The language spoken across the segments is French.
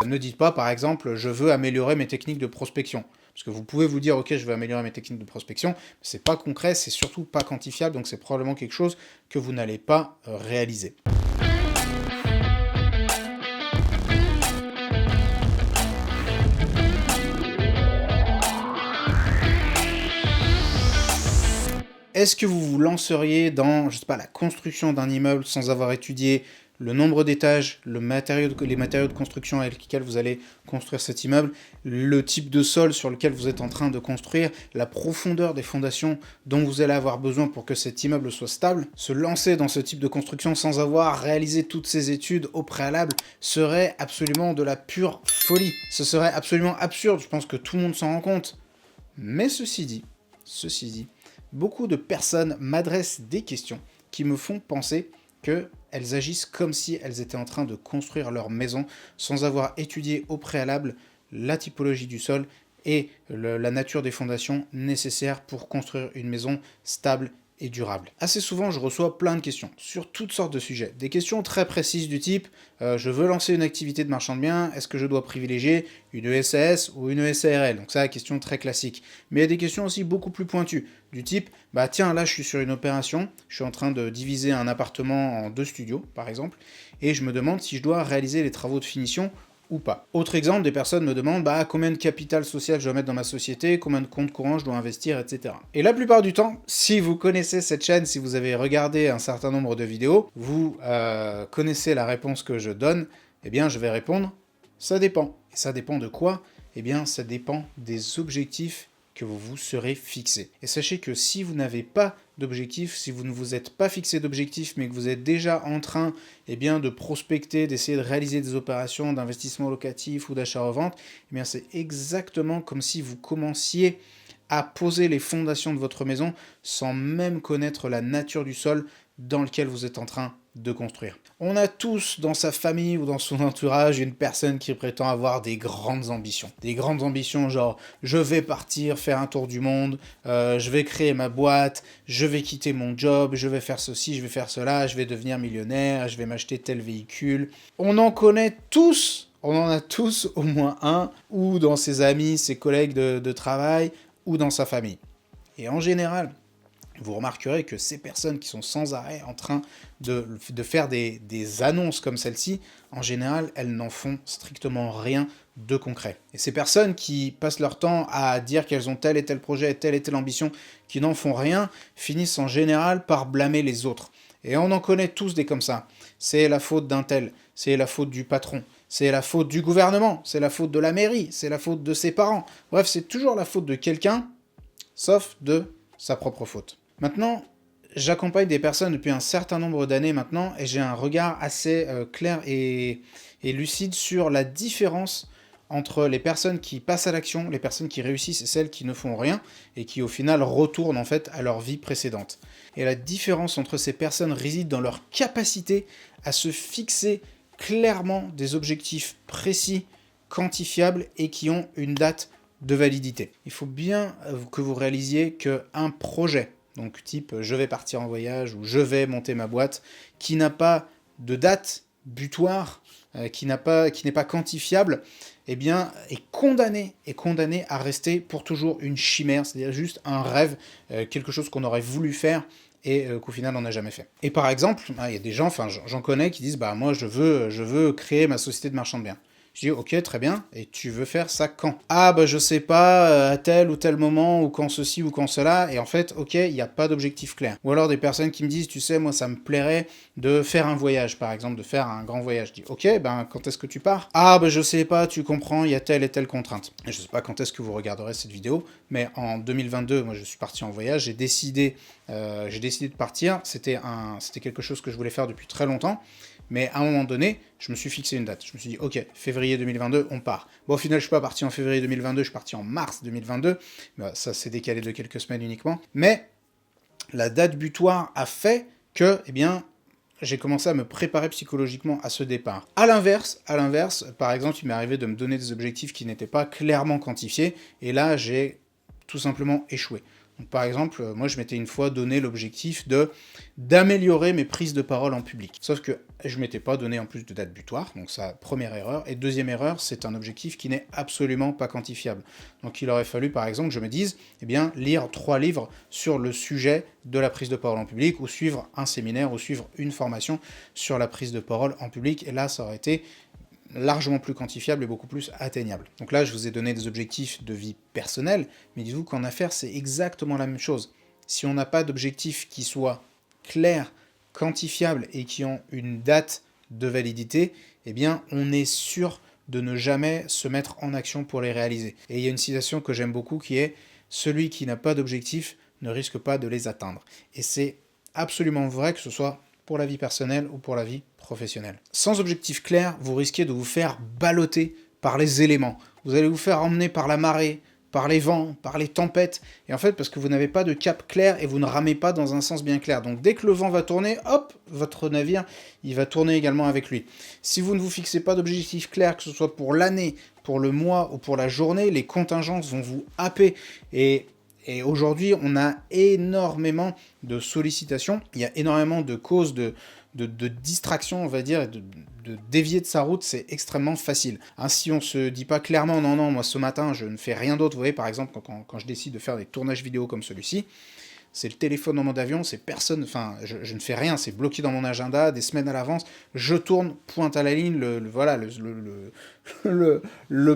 Ne dites pas, par exemple, je veux améliorer mes techniques de prospection. Parce que vous pouvez vous dire, ok, je veux améliorer mes techniques de prospection, mais c'est pas concret, c'est surtout pas quantifiable, donc c'est probablement quelque chose que vous n'allez pas réaliser. Est-ce que vous vous lanceriez dans, je sais pas, la construction d'un immeuble sans avoir étudié le nombre d'étages, les matériaux de construction avec lesquels vous allez construire cet immeuble, le type de sol sur lequel vous êtes en train de construire, la profondeur des fondations dont vous allez avoir besoin pour que cet immeuble soit stable? Se lancer dans ce type de construction sans avoir réalisé toutes ces études au préalable serait absolument de la pure folie. Ce serait absolument absurde, je pense que tout le monde s'en rend compte. Mais ceci dit, beaucoup de personnes m'adressent des questions qui me font penser qu'elles agissent comme si elles étaient en train de construire leur maison sans avoir étudié au préalable la typologie du sol et la nature des fondations nécessaires pour construire une maison stable et durable. Assez souvent, je reçois plein de questions sur toutes sortes de sujets. Des questions très précises du type je veux lancer une activité de marchand de biens, est-ce que je dois privilégier une SAS ou une SARL? Donc ça, question très classique. Mais il y a des questions aussi beaucoup plus pointues, du type bah tiens, là je suis sur une opération, je suis en train de diviser un appartement en 2 studios, par exemple, et je me demande si je dois réaliser les travaux de finition ou pas. Autre exemple, des personnes me demandent combien de capital social je dois mettre dans ma société, combien de comptes courants je dois investir, etc. Et la plupart du temps, si vous connaissez cette chaîne, si vous avez regardé un certain nombre de vidéos, vous connaissez la réponse que je donne, eh bien je vais répondre, ça dépend. Et ça dépend de quoi? Eh bien ça dépend des objectifs que vous vous serez fixé. Et sachez que si vous n'avez pas d'objectif, si vous ne vous êtes pas fixé d'objectif, mais que vous êtes déjà en train de prospecter, d'essayer de réaliser des opérations d'investissement locatif ou d'achat-revente, eh bien c'est exactement comme si vous commenciez à poser les fondations de votre maison sans même connaître la nature du sol dans lequel vous êtes en train de construire. On a tous dans sa famille ou dans son entourage une personne qui prétend avoir des grandes ambitions. Des grandes ambitions genre je vais partir faire un tour du monde, je vais créer ma boîte, je vais quitter mon job, je vais faire ceci, je vais faire cela, je vais devenir millionnaire, je vais m'acheter tel véhicule. On en connaît tous, on en a tous au moins un, ou dans ses amis, ses collègues de travail, ou dans sa famille. Et en général, vous remarquerez que ces personnes qui sont sans arrêt en train de faire des annonces comme celle-ci, en général, elles n'en font strictement rien de concret. Et ces personnes qui passent leur temps à dire qu'elles ont tel et tel projet, telle et telle ambition, qui n'en font rien, finissent en général par blâmer les autres. Et on en connaît tous des comme ça. C'est la faute d'un tel, c'est la faute du patron, c'est la faute du gouvernement, c'est la faute de la mairie, c'est la faute de ses parents. Bref, c'est toujours la faute de quelqu'un, sauf de sa propre faute. Maintenant, j'accompagne des personnes depuis un certain nombre d'années maintenant et j'ai un regard assez clair et lucide sur la différence entre les personnes qui passent à l'action, les personnes qui réussissent et celles qui ne font rien et qui au final retournent en fait à leur vie précédente. Et la différence entre ces personnes réside dans leur capacité à se fixer clairement des objectifs précis, quantifiables et qui ont une date de validité. Il faut bien que vous réalisiez qu'un projet, donc type je vais partir en voyage ou je vais monter ma boîte, qui n'a pas de date butoir, qui n'est pas quantifiable, eh bien est condamné à rester pour toujours une chimère, c'est-à-dire juste un rêve, quelque chose qu'on aurait voulu faire et qu'au final on n'a jamais fait. Et par exemple, il y a des gens, j'en connais qui disent moi je veux créer ma société de marchand de biens. Je dis ok, très bien, et tu veux faire ça quand? Je sais pas, à tel ou tel moment, ou quand ceci ou quand cela, et en fait, ok, il n'y a pas d'objectif clair. Ou alors des personnes qui me disent, tu sais, moi ça me plairait de faire un voyage, par exemple, de faire un grand voyage. Je dis ok, quand est-ce que tu pars? Je sais pas, tu comprends, il y a telle et telle contrainte. Et je sais pas quand est-ce que vous regarderez cette vidéo, mais en 2022, moi je suis parti en voyage, j'ai décidé de partir, c'était quelque chose que je voulais faire depuis très longtemps, mais à un moment donné, je me suis fixé une date. Je me suis dit, ok, février 2022, on part. Bon, au final, je suis pas parti en février 2022, je suis parti en mars 2022. Ça s'est décalé de quelques semaines uniquement. Mais la date butoir a fait que, j'ai commencé à me préparer psychologiquement à ce départ. À l'inverse, par exemple, il m'est arrivé de me donner des objectifs qui n'étaient pas clairement quantifiés, et là, j'ai tout simplement échoué. Donc, par exemple, moi je m'étais une fois donné l'objectif d'améliorer mes prises de parole en public. Sauf que je ne m'étais pas donné en plus de date butoir, donc ça, première erreur. Et deuxième erreur, c'est un objectif qui n'est absolument pas quantifiable. Donc il aurait fallu par exemple que je me dise, eh bien, lire 3 livres sur le sujet de la prise de parole en public, ou suivre un séminaire, ou suivre une formation sur la prise de parole en public. Et là, ça aurait été largement plus quantifiable et beaucoup plus atteignable. Donc là, je vous ai donné des objectifs de vie personnelle, mais dites-vous qu'en affaires, c'est exactement la même chose. Si on n'a pas d'objectifs qui soient clairs, quantifiables et qui ont une date de validité, eh bien, on est sûr de ne jamais se mettre en action pour les réaliser. Et il y a une citation que j'aime beaucoup qui est « Celui qui n'a pas d'objectifs ne risque pas de les atteindre ». Et c'est absolument vrai, que ce soit pour la vie personnelle ou pour la vie professionnelle. Sans objectif clair, vous risquez de vous faire balloter par les éléments. Vous allez vous faire emmener par la marée, par les vents, par les tempêtes, et en fait parce que vous n'avez pas de cap clair et vous ne ramez pas dans un sens bien clair. Donc dès que le vent va tourner, hop, votre navire, il va tourner également avec lui. Si vous ne vous fixez pas d'objectif clair, que ce soit pour l'année, pour le mois ou pour la journée, les contingences vont vous happer. Et aujourd'hui, on a énormément de sollicitations, il y a énormément de causes de distraction, on va dire, de dévier de sa route, c'est extrêmement facile. Hein, si on se dit pas clairement, non, moi ce matin, je ne fais rien d'autre, vous voyez, par exemple, quand je décide de faire des tournages vidéo comme celui-ci, c'est le téléphone en mode avion, c'est personne, enfin, je ne fais rien, c'est bloqué dans mon agenda, des semaines à l'avance, je tourne, pointe à la ligne, le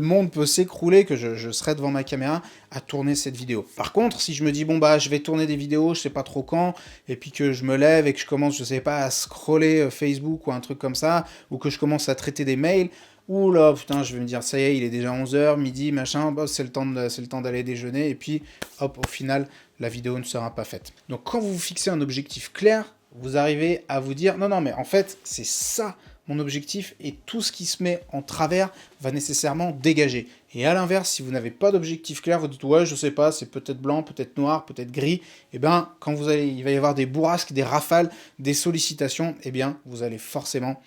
monde peut s'écrouler, que je serai devant ma caméra à tourner cette vidéo. Par contre, si je me dis, bon bah, je vais tourner des vidéos, je sais pas trop quand, et puis que je me lève et que je commence, je sais pas, à scroller Facebook ou un truc comme ça, ou que je commence à traiter des mails, ouh là, putain, je vais me dire, ça y est, il est déjà 11h, midi, machin, bah, c'est le temps d'aller déjeuner, et puis, hop, au final, la vidéo ne sera pas faite. Donc quand vous vous fixez un objectif clair, vous arrivez à vous dire, non, mais en fait, c'est ça mon objectif, et tout ce qui se met en travers va nécessairement dégager. Et à l'inverse, si vous n'avez pas d'objectif clair, vous dites, ouais, je sais pas, c'est peut-être blanc, peut-être noir, peut-être gris, et bien, quand il va y avoir des bourrasques, des rafales, des sollicitations, et bien, vous allez forcément,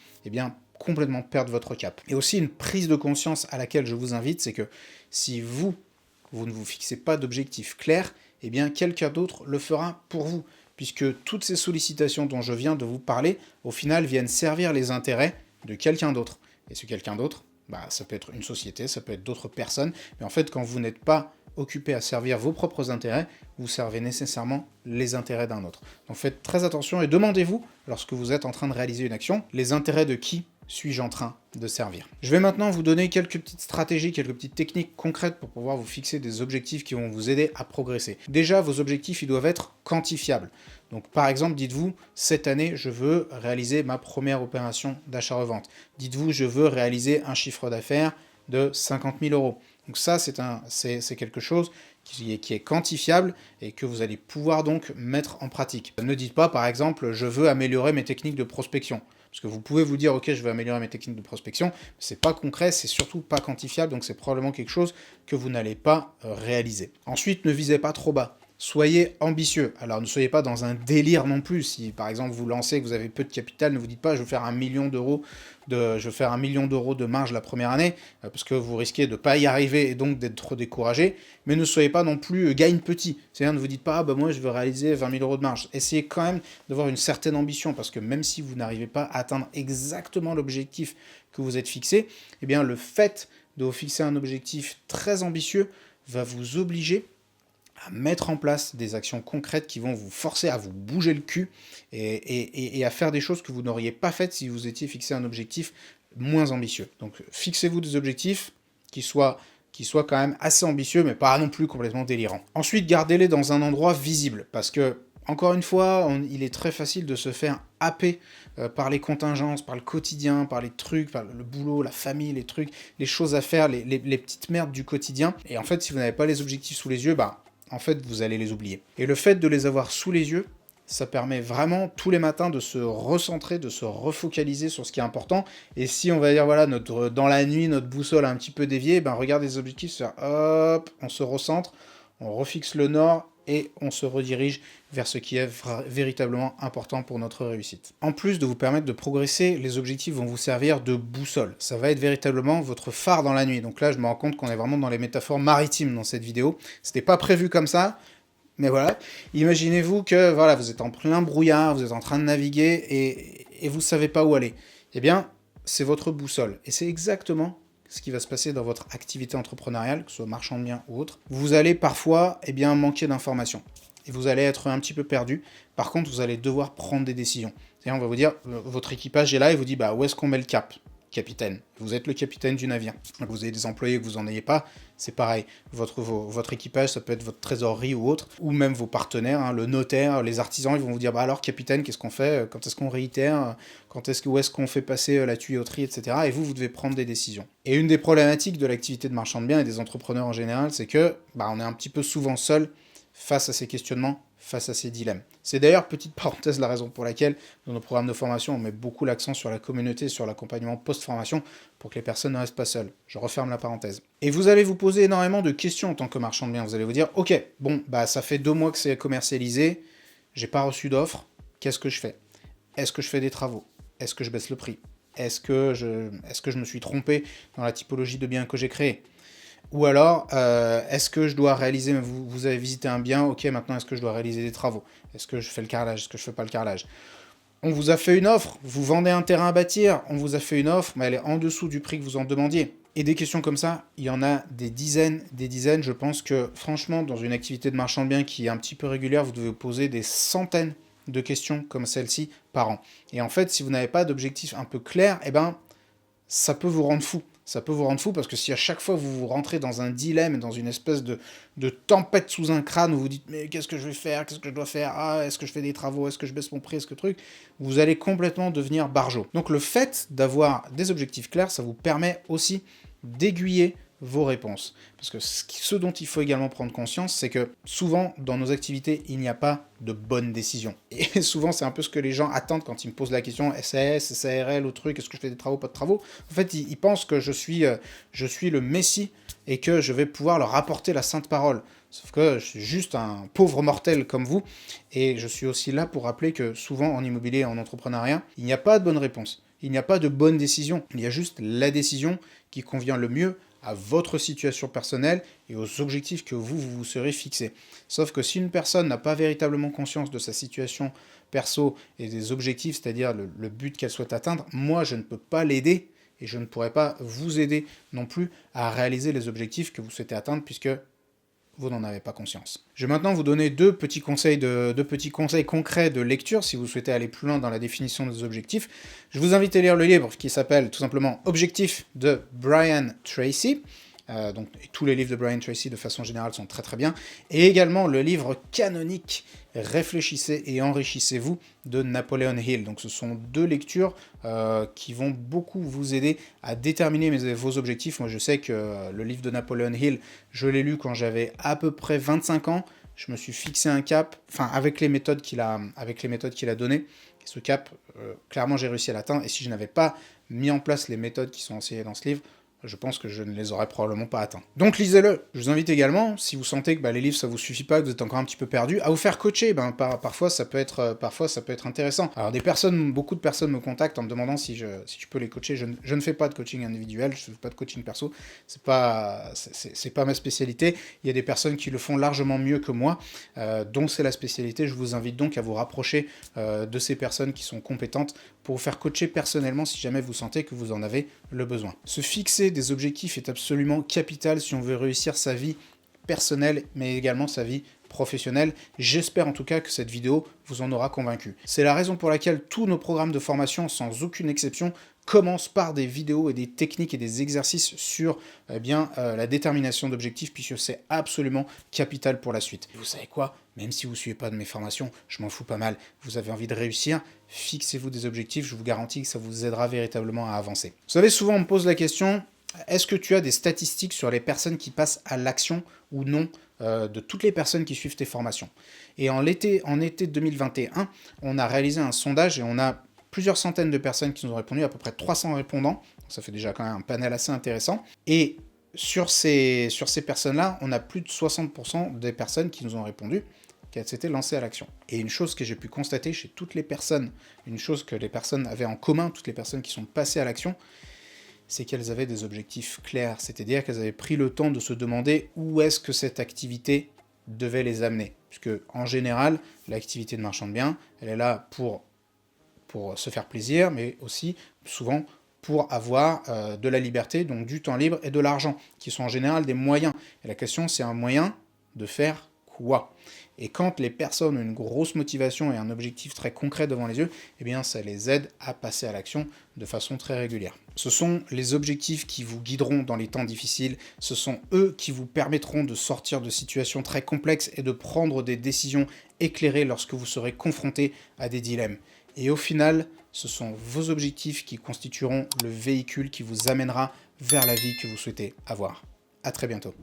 complètement perdre votre cap. Et aussi une prise de conscience à laquelle je vous invite, c'est que si vous ne vous fixez pas d'objectif clair, eh bien quelqu'un d'autre le fera pour vous, puisque toutes ces sollicitations dont je viens de vous parler, au final, viennent servir les intérêts de quelqu'un d'autre. Et ce quelqu'un d'autre, ça peut être une société, ça peut être d'autres personnes, mais en fait, quand vous n'êtes pas occupé à servir vos propres intérêts, vous servez nécessairement les intérêts d'un autre. Donc faites très attention et demandez-vous, lorsque vous êtes en train de réaliser une action, les intérêts de qui suis-je en train de servir? Je vais maintenant vous donner quelques petites stratégies, quelques petites techniques concrètes pour pouvoir vous fixer des objectifs qui vont vous aider à progresser. Déjà, vos objectifs, ils doivent être quantifiables. Donc par exemple, dites-vous, cette année, je veux réaliser ma première opération d'achat-revente. Dites-vous, je veux réaliser un chiffre d'affaires de 50 000 euros. Donc ça, c'est quelque chose qui est quantifiable et que vous allez pouvoir donc mettre en pratique. Ne dites pas, par exemple, je veux améliorer mes techniques de prospection. Parce que vous pouvez vous dire, ok, je vais améliorer mes techniques de prospection, c'est pas concret, c'est surtout pas quantifiable, donc c'est probablement quelque chose que vous n'allez pas réaliser. Ensuite, ne visez pas trop bas. Soyez ambitieux. Alors ne soyez pas dans un délire non plus. Si par exemple vous lancez, que vous avez peu de capital, ne vous dites pas je vais faire 1 million d'euros de marge la première année, parce que vous risquez de ne pas y arriver et donc d'être trop découragé. Mais ne soyez pas non plus gagne petit. C'est-à-dire ne vous dites pas moi je veux réaliser 20 000 euros de marge. Essayez quand même d'avoir une certaine ambition, parce que même si vous n'arrivez pas à atteindre exactement l'objectif que vous êtes fixé, eh bien le fait de vous fixer un objectif très ambitieux va vous obliger à mettre en place des actions concrètes qui vont vous forcer à vous bouger le cul et à faire des choses que vous n'auriez pas faites si vous étiez fixé un objectif moins ambitieux. Donc fixez-vous des objectifs qui soient quand même assez ambitieux, mais pas non plus complètement délirants. Ensuite, gardez-les dans un endroit visible, parce que, encore une fois, il est très facile de se faire happer par les contingences, par le quotidien, par les trucs, par le boulot, la famille, les trucs, les choses à faire, les petites merdes du quotidien. Et en fait, si vous n'avez pas les objectifs sous les yeux, en fait, vous allez les oublier. Et le fait de les avoir sous les yeux, ça permet vraiment tous les matins de se recentrer, de se refocaliser sur ce qui est important. Et si on va dire, voilà, dans la nuit, notre boussole a un petit peu dévié, regardez les objectifs, hop, on se recentre, on refixe le nord et on se redirige vers ce qui est véritablement important pour notre réussite. En plus de vous permettre de progresser, les objectifs vont vous servir de boussole. Ça va être véritablement votre phare dans la nuit. Donc là, je me rends compte qu'on est vraiment dans les métaphores maritimes dans cette vidéo. C'était pas prévu comme ça, Mais voilà, imaginez-vous que voilà, vous êtes en plein brouillard, vous êtes en train de naviguer et vous ne savez pas où aller. Eh bien, c'est votre boussole. Et c'est exactement ce qui va se passer dans votre activité entrepreneuriale, que ce soit marchand de biens ou autre. Vous allez parfois manquer d'informations. Et vous allez être un petit peu perdu. Par contre, vous allez devoir prendre des décisions. C'est-à-dire, on va vous dire, votre équipage est là et vous dit, où est-ce qu'on met le cap, capitaine? Vous êtes le capitaine du navire. Donc vous avez des employés que vous n'en ayez pas, c'est pareil. Votre équipage, ça peut être votre trésorerie ou autre, ou même vos partenaires, le notaire, les artisans, ils vont vous dire, alors capitaine, qu'est-ce qu'on fait? Quand est-ce qu'on réitère? Où est-ce qu'on fait passer la tuyauterie, etc. Et vous devez prendre des décisions. Et une des problématiques de l'activité de marchand de biens et des entrepreneurs en général, c'est que on est un petit peu souvent seul face à ces questionnements, face à ces dilemmes. C'est d'ailleurs, petite parenthèse, la raison pour laquelle, dans nos programmes de formation, on met beaucoup l'accent sur la communauté, sur l'accompagnement post-formation, pour que les personnes ne restent pas seules. Je referme la parenthèse. Et vous allez vous poser énormément de questions en tant que marchand de biens. Vous allez vous dire, ok, ça fait 2 mois que c'est commercialisé, j'ai pas reçu d'offre, qu'est-ce que je fais? Est-ce que je fais des travaux? Est-ce que je baisse le prix? Est-ce que je me suis trompé dans la typologie de biens que j'ai créé? Ou alors, est-ce que je dois réaliser, vous avez visité un bien, ok, maintenant est-ce que je dois réaliser des travaux? Est-ce que je fais le carrelage? Est-ce que je fais pas le carrelage? On vous a fait une offre, vous vendez un terrain à bâtir, on vous a fait une offre, mais elle est en dessous du prix que vous en demandiez. Et des questions comme ça, il y en a des dizaines. Je pense que, franchement, dans une activité de marchand de biens qui est un petit peu régulière, vous devez vous poser des centaines de questions comme celle-ci par an. Et en fait, si vous n'avez pas d'objectif un peu clair, ça peut vous rendre fou. Ça peut vous rendre fou parce que si à chaque fois vous rentrez dans un dilemme, dans une espèce de tempête sous un crâne où vous dites mais qu'est-ce que je vais faire, qu'est-ce que je dois faire, est-ce que je fais des travaux, est-ce que je baisse mon prix, est-ce que truc, vous allez complètement devenir barjot. Donc le fait d'avoir des objectifs clairs, ça vous permet aussi d'aiguiller vos réponses. Parce que ce dont il faut également prendre conscience, c'est que souvent, dans nos activités, il n'y a pas de bonne décision. Et souvent, c'est un peu ce que les gens attendent quand ils me posent la question SAS, SARL ou truc, est-ce que je fais des travaux, pas de travaux? En fait, ils pensent que je suis le Messie et que je vais pouvoir leur apporter la sainte parole. Sauf que je suis juste un pauvre mortel comme vous. Et je suis aussi là pour rappeler que souvent, en immobilier et en entrepreneuriat, il n'y a pas de bonne réponse. Il n'y a pas de bonne décision. Il y a juste la décision qui convient le mieux à votre situation personnelle et aux objectifs que vous serez fixés. Sauf que si une personne n'a pas véritablement conscience de sa situation perso et des objectifs, c'est-à-dire le but qu'elle souhaite atteindre, moi je ne peux pas l'aider et je ne pourrai pas vous aider non plus à réaliser les objectifs que vous souhaitez atteindre puisque vous n'en avez pas conscience. Je vais maintenant vous donner deux petits conseils concrets de lecture si vous souhaitez aller plus loin dans la définition des objectifs. Je vous invite à lire le livre qui s'appelle tout simplement Objectifs de Brian Tracy. Donc tous les livres de Brian Tracy de façon générale sont très très bien. Et également le livre canonique Réfléchissez et enrichissez-vous de Napoleon Hill. Donc ce sont deux lectures qui vont beaucoup vous aider à déterminer vos objectifs. Moi je sais que le livre de Napoleon Hill, je l'ai lu quand j'avais à peu près 25 ans. Je me suis fixé un cap, avec les méthodes qu'il a données. Et ce cap, clairement j'ai réussi à l'atteindre. Et si je n'avais pas mis en place les méthodes qui sont enseignées dans ce livre, je pense que je ne les aurais probablement pas atteints. Donc lisez-le. Je vous invite également, si vous sentez que les livres ça vous suffit pas, que vous êtes encore un petit peu perdu, à vous faire coacher. Parfois ça peut être intéressant. Alors beaucoup de personnes me contactent en me demandant si je peux les coacher. Je ne fais pas de coaching individuel, je ne fais pas de coaching perso. C'est pas ma spécialité. Il y a des personnes qui le font largement mieux que moi, dont c'est la spécialité. Je vous invite donc à vous rapprocher de ces personnes qui sont compétentes pour vous faire coacher personnellement si jamais vous sentez que vous en avez le besoin. Se fixer des objectifs est absolument capital si on veut réussir sa vie personnelle, mais également sa vie professionnelle. J'espère en tout cas que cette vidéo vous en aura convaincu. C'est la raison pour laquelle tous nos programmes de formation, sans aucune exception, commencent par des vidéos et des techniques et des exercices sur la détermination d'objectifs, puisque c'est absolument capital pour la suite. Et vous savez quoi? Même si vous ne suivez pas de mes formations, je m'en fous pas mal. Vous avez envie de réussir, fixez-vous des objectifs, je vous garantis que ça vous aidera véritablement à avancer. Vous savez, souvent on me pose la question, est-ce que tu as des statistiques sur les personnes qui passent à l'action ou non de toutes les personnes qui suivent tes formations? Et en été 2021, on a réalisé un sondage et on a plusieurs centaines de personnes qui nous ont répondu, à peu près 300 répondants, ça fait déjà quand même un panel assez intéressant, et sur ces personnes-là, on a plus de 60% des personnes qui nous ont répondu qu'elles s'étaient lancées à l'action. Et une chose que j'ai pu constater chez toutes les personnes, une chose que les personnes avaient en commun, toutes les personnes qui sont passées à l'action, c'est qu'elles avaient des objectifs clairs, c'est-à-dire qu'elles avaient pris le temps de se demander où est-ce que cette activité devait les amener. Puisque, en général, l'activité de marchand de biens, elle est là pour se faire plaisir, mais aussi, souvent, pour avoir de la liberté, donc du temps libre et de l'argent, qui sont en général des moyens. Et la question, c'est un moyen de faire quoi? Et quand les personnes ont une grosse motivation et un objectif très concret devant les yeux, eh bien ça les aide à passer à l'action de façon très régulière. Ce sont les objectifs qui vous guideront dans les temps difficiles, ce sont eux qui vous permettront de sortir de situations très complexes et de prendre des décisions éclairées lorsque vous serez confronté à des dilemmes. Et au final, ce sont vos objectifs qui constitueront le véhicule qui vous amènera vers la vie que vous souhaitez avoir. À très bientôt.